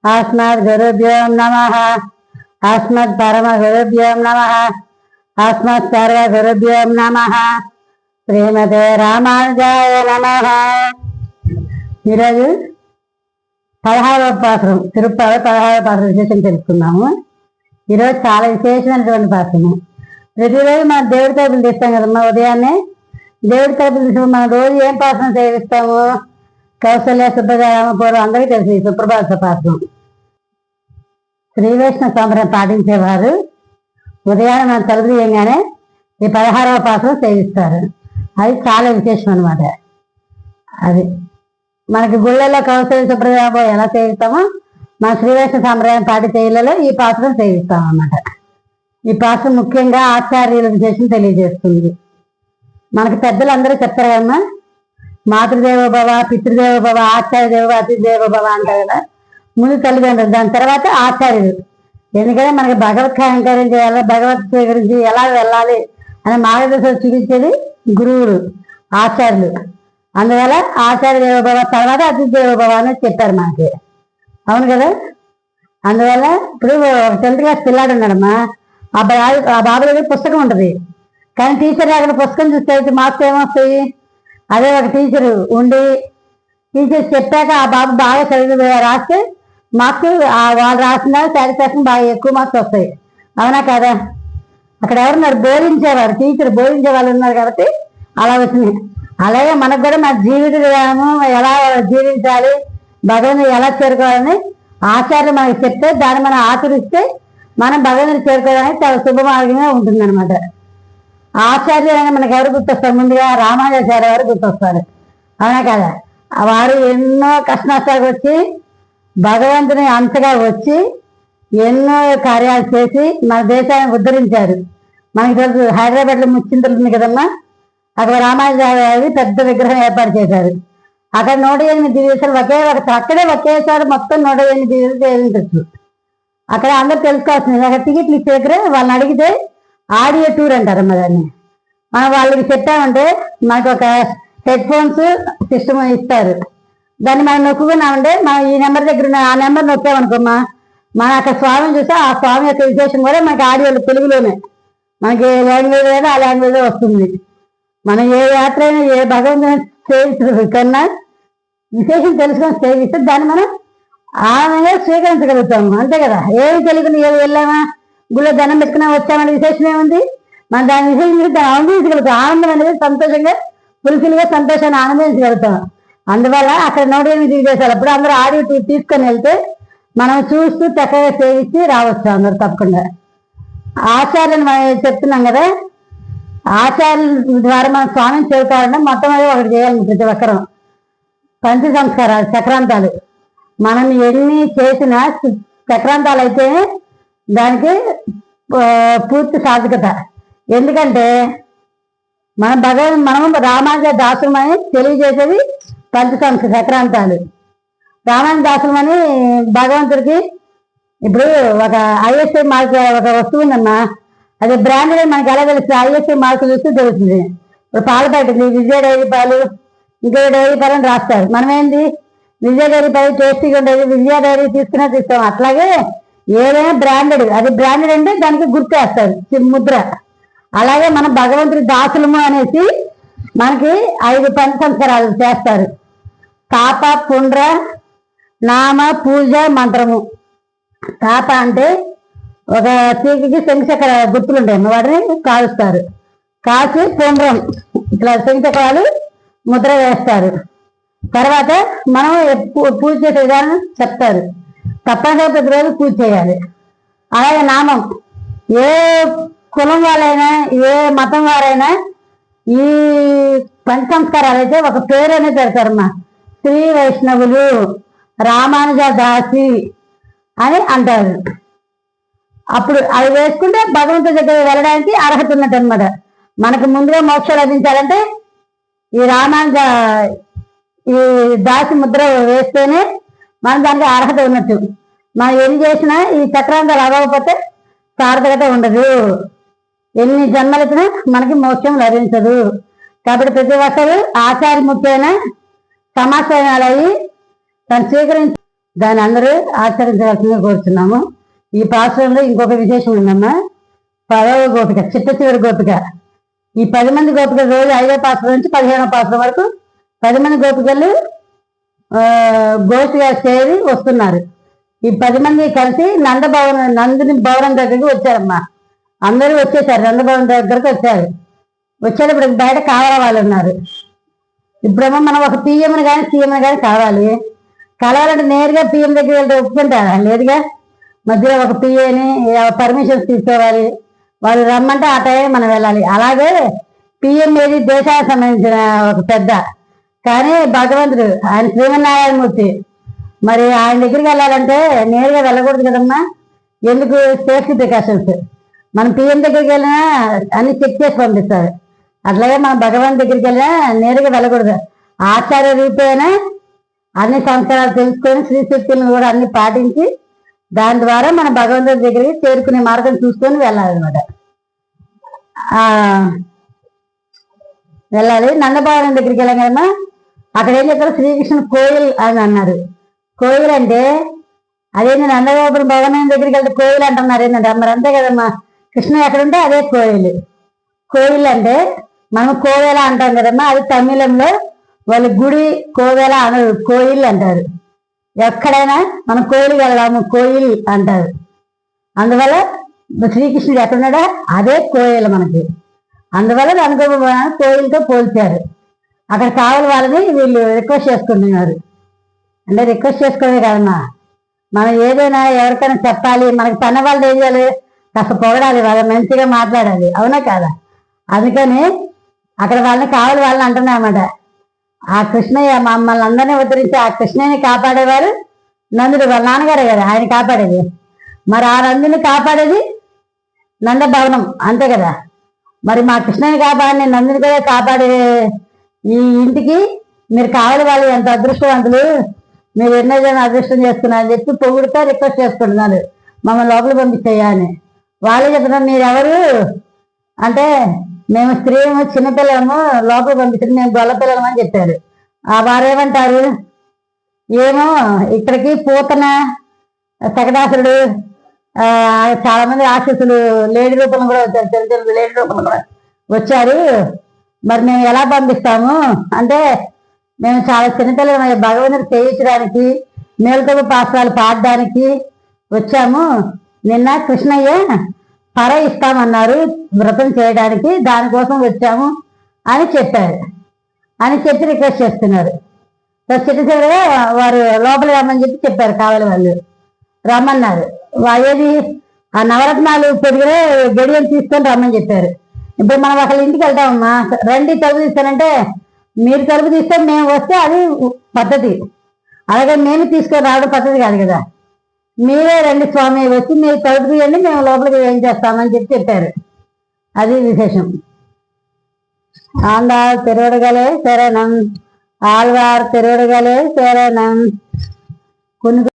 अस्मद्गुरुभ्यो नमः। अस्मत्परमगुरुभ्यो नमः। अस्मत्सर्वगुरुभ्यो नमः। శ్రీమతే రామానుజాయ నమః. ఈరోజు 16వ పాత్రం తిరుపతి 16వ పాత్ర విశేషం తెలుసుకున్నాము. ఈరోజు చాలా విశేషమైనటువంటి పాత్రము. ప్రతిరోజు మనం దేవుడి తరపులు తీస్తాం కదమ్మా. ఉదయాన్నే దేవుడి తరపులు తీసి మనం రోజు ఏం పాత్రం సేవిస్తాము? కౌశల్య సుబ్బరామ పూర్వం అందరికీ తెలుసు ఈ సుప్రభాత పాత్రం. శ్రీ వైష్ణవ సాంప్రదాయం పాటించేవారు ఉదయాన్నే మనం తలుపు తీయగానే ఈ 16వ పాత్రం సేవిస్తారు. అది చాలా విశేషం అనమాట. అది మనకి గుళ్ళల్లో కౌశల్య సుప్రభాతం ఎలా సేవిస్తామో మన శ్రీ వైష్ణవ సాంప్రదాయం పాటించే ఇళ్లలో ఈ పాత్రం సేవిస్తాం అన్నమాట. ఈ పాత్రం ముఖ్యంగా ఆచార్యుల విశేషం తెలియజేస్తుంది. మనకి పెద్దలు అందరూ చెప్తారు కదమ్మా, మాతృదేవోభవ, పితృదేవోభవ, ఆచార్య దేవ, అతిథిదేవోభవ అంటారు కదా. ముందు తల్లిదండ్రులు, దాని తర్వాత ఆచార్యులు. ఎందుకంటే మనకి భగవత్ అలంకారం చేయాలి, భగవత్ గురించి ఎలా వెళ్ళాలి అనే మార్గదర్శనం చూపించేది గురువులు, ఆచార్యులు. అందువల్ల ఆచార్య దేవోభవ తర్వాత అతిథి దేవోభవ అని చెప్పారు మనకి. అవును కదా. అందువల్ల ఇప్పుడు 10th క్లాస్ పిల్లాడు ఉన్నాడమ్మా, ఆ బాబు దగ్గర పుస్తకం ఉంటుంది, కానీ టీచర్ అక్కడ పుస్తకం చూస్తే మార్క్స్ ఏమొస్తాయి? అదే ఒక టీచరు ఉండి టీచర్ చెప్పాక ఆ బాబు బాగా చదివి రాస్తే మార్క్స్ వాళ్ళు రాసిన సాటిస్ఫాక్షన్ బాగా ఎక్కువ మార్క్స్ వస్తాయి. అవునా కదా. అక్కడ ఎవరున్నారు? బోధించేవారు, టీచర్ బోధించే వాళ్ళు ఉన్నారు కాబట్టి అలా వచ్చినాయి. అలాగే మనకు కూడా మన జీవిత విధానం ఎలా జీవించాలి, భగవంతుని ఎలా చేరుకోవాలని ఆచార్యులు మనకి చెప్తే దాన్ని మనం ఆచరిస్తే మనం భగవంతుని చేరుకోవడానికి చాలా శుభ మార్గంగా ఉంటుందన్నమాట. ఆచార్యులు అని మనకు ఎవరు గుర్తొస్తారు? ముందుగా రామానుజాచార్య వారు గుర్తొస్తారు. అవునా కదా. వారు ఎన్నో కష్టనష్టాలకు వచ్చి భగవంతుని అంతగా వచ్చి ఎన్నో కార్యాలు చేసి మన దేశాన్ని ఉద్ధరించారు. మనకి తెలుసు హైదరాబాద్లో ముచ్చింతలు ఉంది కదమ్మా, అక్కడ రామానుజాచార్య పెద్ద విగ్రహం ఏర్పాటు చేశారు. అక్కడ 108 దివ్యదర్శనాలు అక్కడే ఒకేసారి మొత్తం 108 దివ్యదర్శనాలు చేయించవచ్చు. అక్కడ అందరూ తెలుసుకోవాల్సింది, అక్కడ టికెట్లు ఇచ్చే దగ్గర వాళ్ళని అడిగితే ఆడియో టూర్ అంటారమ్మా దాన్ని. మనం వాళ్ళకి చెప్పామంటే మనకు ఒక హెడ్ ఫోన్స్ సిస్టమ్ ఇస్తారు. దాన్ని మనం నొక్కుకున్నామంటే మనం ఈ నెంబర్ దగ్గర ఆ నెంబర్ నొక్కామనుకోమ్మా, మనం అక్కడ స్వామిని చూస్తే ఆ స్వామి యొక్క విశేషం కూడా మనకి ఆడియోలు తెలుగులోనే, మనకి ఏ లాంగ్వేజ్ అయినా ఆ లాంగ్వేజ్ వస్తుంది. మనం ఏ యాత్ర అయినా ఏ భగవంతుని సేవించడం కన్నా విశేషం తెలుసుకొని సేవిస్తే దాన్ని మనం ఆనందంగా స్వీకరించగలుగుతాము. అంతే కదా. ఏమి తెలియకుండా ఏమి వెళ్ళామా, గుళ్ళో దండం పెట్టుకున్నా వచ్చామనే విశేషం ఏముంది? మనం దాని విశేషం దాన్ని అనుభవించగలుగుతాం. ఆనందం అనేది సంతోషంగా ఫుల్ఫిల్గా సంతోషాన్ని ఆనందించగలుగుతాం. అందువల్ల అక్కడ 108 చేసేటప్పుడు అందరూ ఆడియో తీసుకొని వెళ్తే మనం చూస్తూ చక్కగా సేవించి రావచ్చు అందరు తప్పకుండా. ఆచార్యులు మనం చెప్తున్నాం కదా, ఆచార్యుల ద్వారా మన స్వామిని చేరుకోవాలంటే మొట్టమొదటి ఒకటి చేయాలి ప్రతి ఒక్కరం. పంచ సంస్కారాలు, చక్రాంతాలు. మనం ఎన్ని చేసినా చక్రాంతాలు అయితేనే దానికి పూర్తి సార్థకత. ఎందుకంటే మనం రామానుజ దాసులం అని తెలియజేసేది పంచ చక్రాంతాలు. రామానుజ దాసులం అని భగవంతుడికి ఇప్పుడు ఒక ఐఎస్ఐ మార్క్ ఒక వస్తువు ఉందమ్మా, అది బ్రాండెడ్ మనకి ఎలా తెలుస్తుంది? ఐఎస్ఐ మార్క్ చూస్తే తెలుస్తుంది. ఇప్పుడు పాలు పట్టింది విజయ డైరీ పాలు, ఇంకో డైరీ పాలు అని రాస్తారు. మనం ఏంది విజయ డైరీ పాలు టేస్టీగా ఉండేది విజయ డైరీ తీసుకునే తీస్తాం. అట్లాగే ఏదైనా బ్రాండెడ్, అది బ్రాండెడ్ అంటే దానికి గుర్తేస్తారు ముద్ర. అలాగే మనం భగవంతుడి దాసులము అనేసి మనకి 5 పంచ సంస్కారాలు చేస్తారు. తాప, పుండ్ర, నామ, పూజ, మంత్రము. తాప అంటే ఒక తీగికి శంఖచక్ర గుర్తులు ఉంటాయి, వాటిని కాలుస్తారు. కాల్చి పుండ్రం ఇట్లా శంఖచక్రాలు ముద్ర వేస్తారు. తర్వాత మనం పూజ చేసే విధానం చెప్తారు. తప్పనిసరి ప్రతిరోజు పూజ చేయాలి. అలాగే నామం, ఏ కులం వాళ్ళైనా ఏ మతం వారైనా ఈ పంచ సంస్కారాలు అయితే ఒక పేరు అనేది పెడతారమ్మా. శ్రీ వైష్ణవులు, రామానుజ దాసి అని అంటారు. అప్పుడు అవి వేసుకుంటే భగవంతుడి దగ్గర వెళ్ళడానికి అర్హత ఉన్నట్టు అనమాట. మనకు ముందుగా మోక్షం లభించాలంటే ఈ రామానుజ ఈ దాసి ముద్ర వేస్తేనే మనం దానికి అర్హత ఉన్నట్టు. మనం ఏం చేసినా ఈ చక్రాంతాలు అవ్వకపోతే సార్థకత ఉండదు. ఎన్ని జన్మలకినా మనకి మోక్షం లభించదు. కాబట్టి ప్రతి ఒక్కరు ఆచార్యముఖ్యమైన సమాచారాలు అయ్యి దాన్ని స్వీకరించి దాన్ని అందరూ ఆచరించవలసిందిగా కోరుతున్నాము. ఈ పాశ్రంలో ఇంకొక విశేషం ఉందమ్మా. 10వ గోపిక, చిట్ట చివరి గోపిక. ఈ 10 మంది గోపికలు రోజు 5వ పాశ్రం నుంచి 15వ పాశ్రం వరకు 10 మంది గోపికలు గోష్ఠిగా చేరి వస్తున్నారు. ఈ 10 మంది కలిసి నందుని భవనం దగ్గరికి వచ్చారమ్మా. అందరూ వచ్చేసారు, నందభవనం దగ్గరకు వచ్చారు. వచ్చేటప్పుడు బయట కావాల వాళ్ళు ఉన్నారు. ఇప్పుడేమో మనం ఒక పిఎంని కానీ సీఎంని కానీ కలవాలంటే నేరుగా పిఎం దగ్గర వెళ్తే ఒప్పుకుంటారా? లేదుగా. మధ్యలో ఒక పిఏని పర్మిషన్స్ తీసుకోవాలి. వాళ్ళు రమ్మంటే ఆ టైం మనం వెళ్ళాలి. అలాగే పిఎం ఏది దేశానికి సంబంధించిన ఒక పెద్ద, కానీ భగవంతుడు ఆయన శ్రీమన్నారాయణమూర్తి. మరి ఆయన దగ్గరికి వెళ్ళాలంటే నేరుగా వెళ్ళకూడదు కదమ్మా. ఎందుకు? Safety precautions. మనం పిఎం దగ్గరికి వెళ్ళినా అన్ని చెక్ చేసి పంపిస్తారు. అట్లాగే మనం భగవాన్ దగ్గరికి వెళ్ళినా నేరుగా వెళ్ళకూడదు. ఆచార్య రూపేణ అన్ని సంస్కారాలు తెలుసుకొని శ్రీశక్తులను కూడా అన్ని పాటించి దాని ద్వారా మన భగవంతుడి దగ్గరికి చేరుకునే మార్గం చూసుకొని వెళ్ళాలన్నమాట. వెళ్ళాలి. నందభవనం దగ్గరికి వెళ్ళగానే అక్కడ ఏం చెప్పారు? శ్రీకృష్ణ కోయిల్ అని అన్నారు. కోయిల్ అంటే అదేంటి? నందగోపురం భవనం దగ్గరికి వెళ్తే కోయిల్ అంటున్నారు ఏంటంటే, మరి అంతే కదమ్మా. కృష్ణ ఎక్కడుంటే అదే కోయిల్. కోయిల్ అంటే మనం కోవేల అంటాం కదమ్మా. అది తమిళంలో వాళ్ళ గుడి కోవేల అనరు, కోయిల్ అంటారు. ఎక్కడైనా మనం కోయిల్ వెళ్దాము, కోయిల్ అంటారు. అందువల్ల శ్రీకృష్ణుడు ఎక్కడున్నాడో అదే కోయిల్ మనకి. అందువల్ల నందగోపురం కోయిల్తో పోల్చారు. అక్కడ కావాలి వాళ్ళని వీళ్ళు రిక్వెస్ట్ చేసుకుంటున్నారు. అంటే రిక్వెస్ట్ చేసుకోవే కదమ్మా, మనం ఏదైనా ఎవరికైనా చెప్పాలి, మనకి పని వాళ్ళు ఏం చేయాలి? కాస్త పొగడాలి, వాళ్ళ మంచిగా మాట్లాడాలి, అవునా కాదా? అందుకని అక్కడ వాళ్ళని కావాలి వాళ్ళని అంటున్నామన్నమాట. ఆ కృష్ణయ్య మమ్మల్ని అందరినీ ఉద్ధరించి ఆ కృష్ణయ్యని కాపాడేవారు నందుడు, వాళ్ళ నాన్నగారే కదా ఆయన కాపాడేది. మరి ఆ నందుని కాపాడేది నందభవనం, అంతే కదా. మరి మా కృష్ణయ్యని కాపాడిన నందుని కూడా కాపాడే ఈ ఇంటికి మీరు కావాలి వాళ్ళు ఎంత అదృష్టవంతులు, మీరు ఎన్నో జనం అదృష్టం చేసుకున్నారని చెప్పి పొగుడుతో రిక్వెస్ట్ చేసుకుంటున్నారు మమ్మల్ని లోపల పంపించేయ్యా అని. వాళ్ళే చెప్తున్నారు, మీరెవరు అంటే మేము స్త్రీము, చిన్నపిల్లలము, లోపల పంపించండి, మేము గొల్ల పిల్లలం అని చెప్పారు. ఆ వారేమంటారు? ఏమో ఇక్కడికి పూతన, శకటాసురుడు, చాలా మంది రాక్షసులు లేడీ రూపంలో కూడా వచ్చారు, చిన్న చిన్న లేడీ రూపంలో కూడా వచ్చారు. మరి మేము ఎలా పంపిస్తాము అంటే, మేము చాలా చిన్నపిల్లలు భగవంతుడు చేయించడానికి, మేలుకపు పాత్రాలు పాడడానికి వచ్చాము. నిన్న కృష్ణయ్య పర ఇస్తామన్నారు వ్రతం చేయడానికి, దానికోసం వచ్చాము అని చెప్పారు అని చెప్పి రిక్వెస్ట్ చేస్తున్నారు. చిన్నగా వారు లోపల రమ్మని చెప్పి చెప్పారు. కావాలి వాళ్ళు రమ్మన్నారు. ఏది ఆ నవరత్నాలు పెరిగిన గడియలు తీసుకొని రమ్మని చెప్పారు. ఇప్పుడు మనం ఒకళ్ళ ఇంటికి వెళ్తామమ్మా, రండి తలుపు తీస్తానంటే మీరు తలుపు తీస్తే మేము వస్తే అది పద్ధతి. అలాగే మేము తీసుకొని రావడం పద్ధతి కాదు కదా. మీరే రండి స్వామి, వచ్చి మీరు తలుపు తీయండి, మేము లోపలికి ఏం చేస్తామని చెప్పి చెప్పారు. అది విశేషం. ఆండాళ్ తిరువడుగలే శరణం, ఆళ్వార్ తిరువడుగలే శరణం. కొన్ని